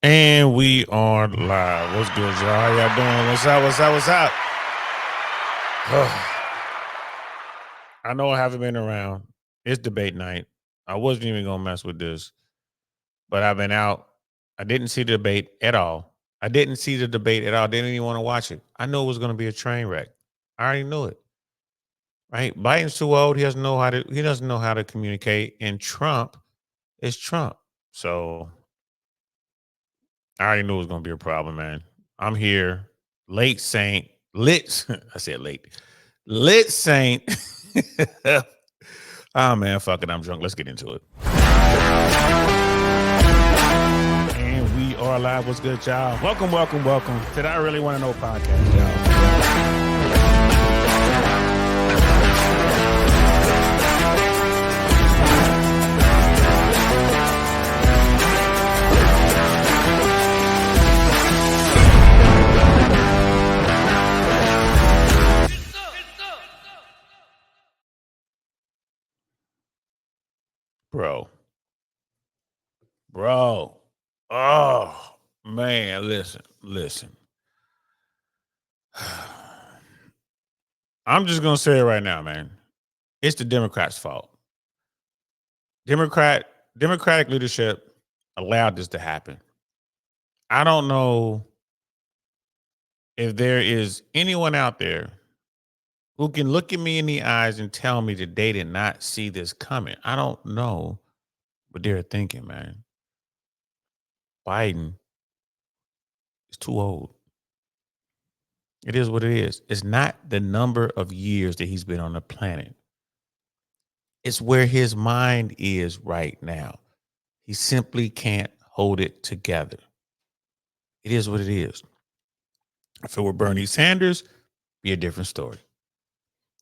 And we are live. What's good, y'all? How y'all doing? What's up? What's up? What's up? I know I haven't been around. It's debate night. I wasn't even gonna mess with this, but I've been out. I didn't see the debate at all. I didn't see the debate at all. Didn't even want to watch it. I knew it was gonna be a train wreck. I already knew it. Right? Biden's too old. He doesn't know how to. He doesn't know how to communicate. And Trump is Trump. So I already knew it was gonna be a problem, man. I'm here, late Saint, lit. I said late, lit Saint. Oh man, fuck it, I'm drunk. Let's get into it. And we are live. What's good, y'all? Welcome, welcome, welcome to the I Really Want to Know podcast, y'all. Bro. Oh man, listen. I'm just gonna say it right now, man. It's the Democrats' fault. Democratic leadership allowed this to happen. I don't know if there is anyone out there who can look at me in the eyes and tell me that they did not see this coming. I don't know what they're thinking, man. Biden is too old. It is what it is. It's not the number of years that he's been on the planet. It's where his mind is right now. He simply can't hold it together. It is what it is. If it were Bernie Sanders, be a different story.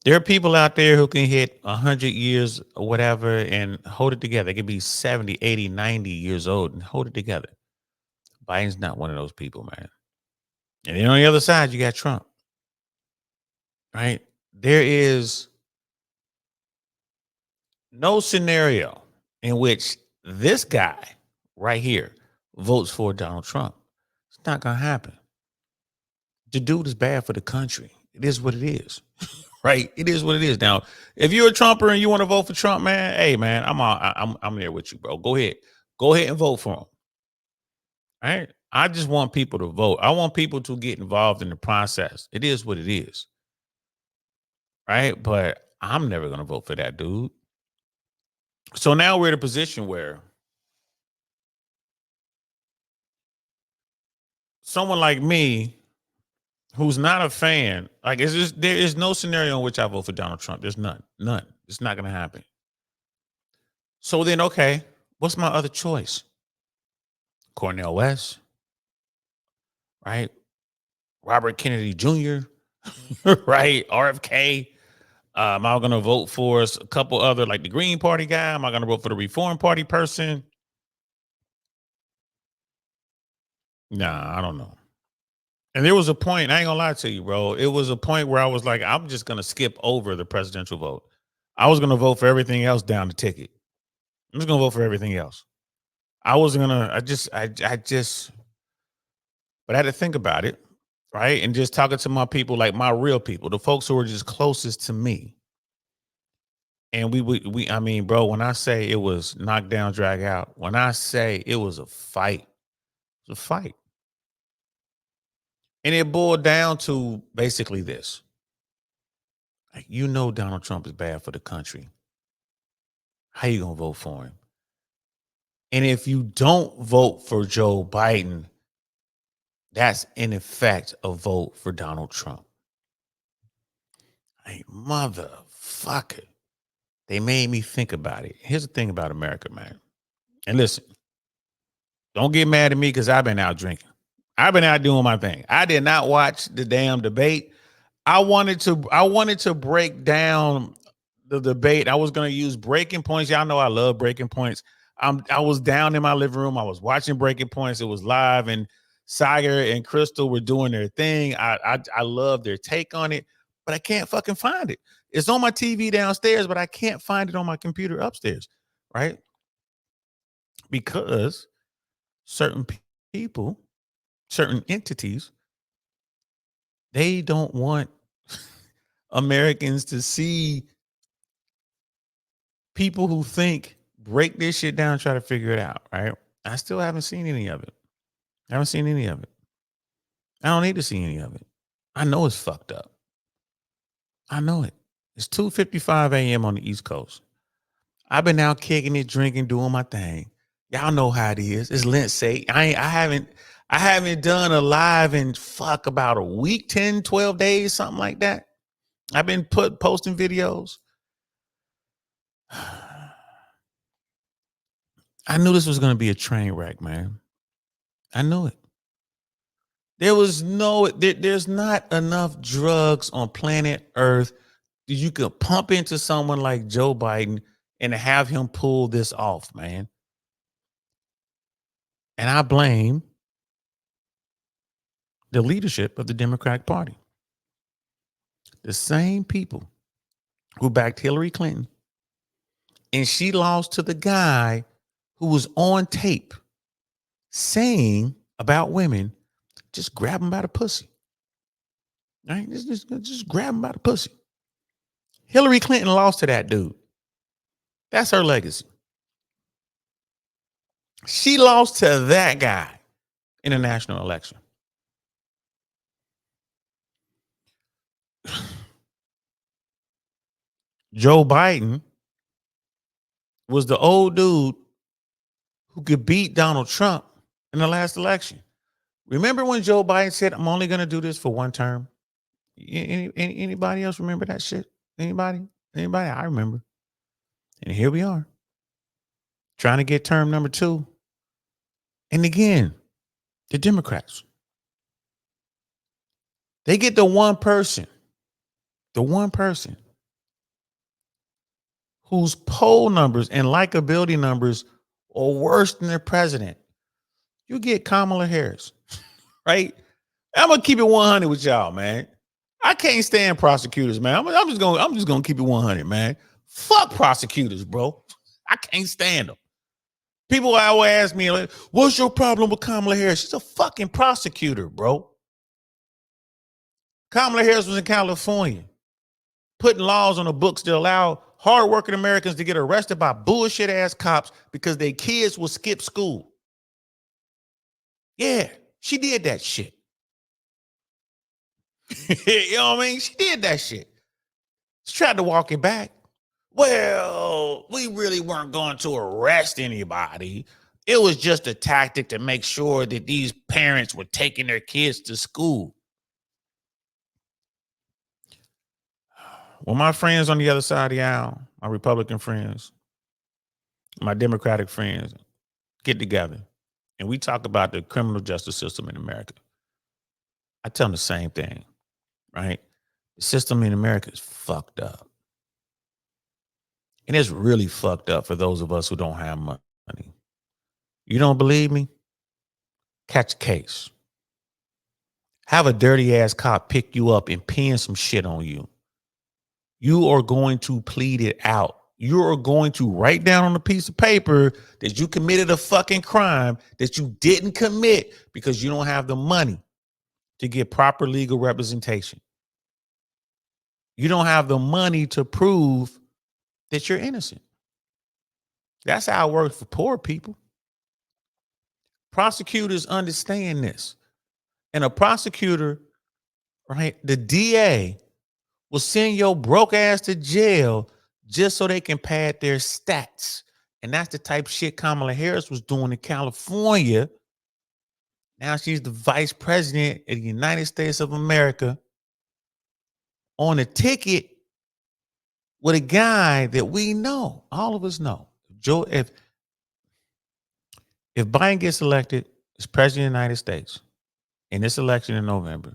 There are people out there who can hit 100 years or whatever and hold it together. They could be 70, 80, 90 years old and hold it together. Biden's not one of those people, man. And then on the other side, you got Trump, right? There is no scenario in which this guy right here votes for Donald Trump. It's not going to happen. The dude is bad for the country. It is what it is, right? It is what it is. Now, if you're a Trumper and you want to vote for Trump, man, hey, man, I'm there with you, bro. Go ahead and vote for him. Right? I just want people to vote. I want people to get involved in the process. It is what it is, right? But I'm never going to vote for that dude. So now we're in a position where someone like me, who's not a fan, like there is no scenario in which I vote for Donald Trump. There's none. It's not going to happen. So then, okay, what's my other choice? Cornel West, right? Robert Kennedy Jr., right? RFK. Am I going to vote for a couple other, like the Green Party guy? Am I going to vote for the Reform Party person? Nah, I don't know. And there was a point, I ain't gonna lie to you, bro. It was a point where I was like, I'm just gonna skip over the presidential vote. I was gonna vote for everything else down the ticket. I'm just gonna vote for everything else. I wasn't gonna, but I had to think about it, right? And just talking to my people, like my real people, the folks who were just closest to me. And I mean, bro, when I say it was knock down, drag out, when I say it was a fight, it was a fight. And it boiled down to basically this. Like, you know Donald Trump is bad for the country. How you gonna vote for him? And if you don't vote for Joe Biden, that's in effect a vote for Donald Trump. Hey, motherfucker. They made me think about it. Here's the thing about America, man. And listen, don't get mad at me because I've been out drinking. I've been out doing my thing. I did not watch the damn debate. I wanted to break down the debate. I was going to use breaking points. Y'all know I love breaking points. I was down in my living room. I was watching breaking points. It was live, and Sagar and Crystal were doing their thing. I love their take on it, but I can't fucking find it. It's on my TV downstairs, but I can't find it on my computer upstairs, right? Because certain people, certain entities, they don't want Americans to see people who think break this shit down, try to figure it out, right? I still haven't seen any of it. I haven't seen any of it. I don't need to see any of it. I know it's fucked up. I know it. It's 2:55 a.m. on the East Coast. I've been out kicking it, drinking, doing my thing. Y'all know how it is. It's Lindsay. I haven't done a live in fuck about a week, 10, 12 days, something like that. I've been posting videos. I knew this was going to be a train wreck, man. I knew it. There's not enough drugs on planet Earth that you could pump into someone like Joe Biden and have him pull this off, man. And I blame the leadership of the Democratic Party. The same people who backed Hillary Clinton, and she lost to the guy who was on tape saying about women, just grab them by the pussy. Right? Just grab them by the pussy. Hillary Clinton lost to that dude. That's her legacy. She lost to that guy in a national election. Joe Biden was the old dude who could beat Donald Trump in the last election. Remember when Joe Biden said, I'm only going to do this for one term? Anybody else remember that shit? Anybody? I remember. And here we are, trying to get term number 2. And again, the Democrats, they get the one person whose poll numbers and likability numbers are worse than their president. You get Kamala Harris, right? I'm gonna keep it 100 with y'all, man. I can't stand prosecutors, man. I'm just gonna keep it 100, man. Fuck prosecutors, bro. I can't stand them. People always ask me, like, what's your problem with Kamala Harris? She's a fucking prosecutor, bro. Kamala Harris was in California, putting laws on the books to allow hardworking Americans to get arrested by bullshit ass cops because their kids will skip school. Yeah, she did that shit. You know what I mean? She did that shit. She tried to walk it back. Well, we really weren't going to arrest anybody. It was just a tactic to make sure that these parents were taking their kids to school. When my friends on the other side of the aisle, my Republican friends, my Democratic friends, get together and we talk about the criminal justice system in America, I tell them the same thing, right? The system in America is fucked up. And it's really fucked up for those of us who don't have money. You don't believe me? Catch a case. Have a dirty ass cop pick you up and pin some shit on you. You are going to plead it out. You are going to write down on a piece of paper that you committed a fucking crime that you didn't commit because you don't have the money to get proper legal representation. You don't have the money to prove that you're innocent. That's how it works for poor people. Prosecutors understand this. And a prosecutor, right, the DA will send your broke ass to jail just so they can pad their stats. And that's the type of shit Kamala Harris was doing in California. Now she's the vice president of the United States of America on a ticket with a guy that we know, all of us know. Joe, if Biden gets elected as president of the United States in this election in November,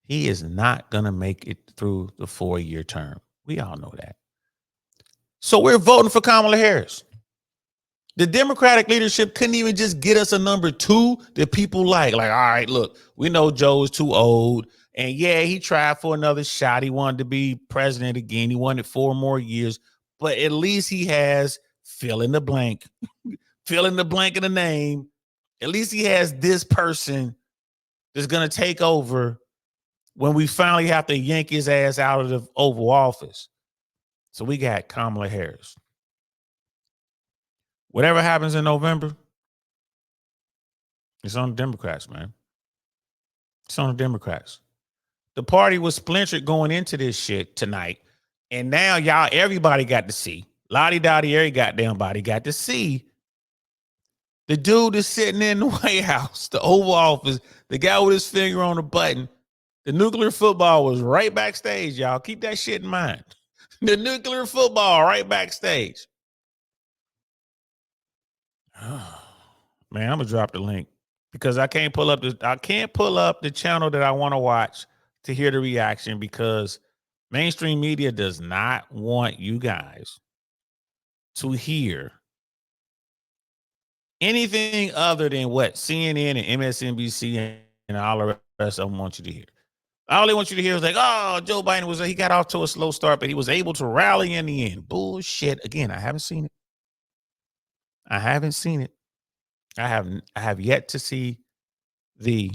he is not going to make it through the 4-year term. We all know that. So we're voting for Kamala Harris. The Democratic leadership couldn't even just get us a number 2 that people like. Like, all right, look, we know Joe is too old. And yeah, he tried for another shot. He wanted to be president again. He wanted 4 more years. But at least he has fill in the blank, fill in the blank of the name, At least he has this person that's going to take over when we finally have to yank his ass out of the Oval Office. So we got Kamala Harris. Whatever happens in November, it's on the Democrats, man. It's on the Democrats. The party was splintered going into this shit tonight. And now y'all, everybody got to see. Lottie Dottie, every goddamn body got to see the dude that's sitting in the White House, the Oval Office, the guy with his finger on the button. The nuclear football was right backstage, y'all. Keep that shit in mind. The nuclear football right backstage. Man, I'm gonna drop the link because I can't pull up the channel that I want to watch to hear the reaction because mainstream media does not want you guys to hear anything other than what CNN and MSNBC and all the rest of them want you to hear. All they want you to hear is like, oh, Joe Biden he got off to a slow start, but he was able to rally in the end. Bullshit. Again, I haven't seen it. I haven't seen it. I have yet to see the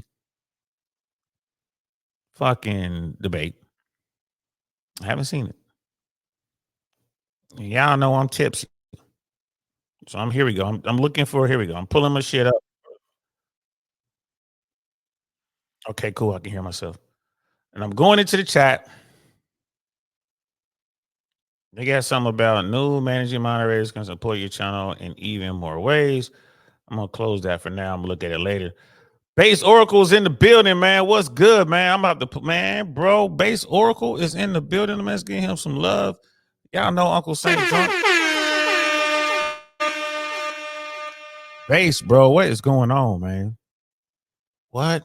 fucking debate. I haven't seen it. Y'all know I'm tipsy. So here we go. I'm looking for, here we go. I'm pulling my shit up. Okay, cool. I can hear myself. And I'm going into the chat. They got something about new managing moderators can support your channel in even more ways. I'm going to close that for now. I'm going to look at it later. Base Oracle's in the building, man. What's good, man? I'm about to put, man, bro. Base Oracle is in the building. Let's give him some love. Y'all know Uncle Saint Drunk. Base, bro. What is going on, man? What?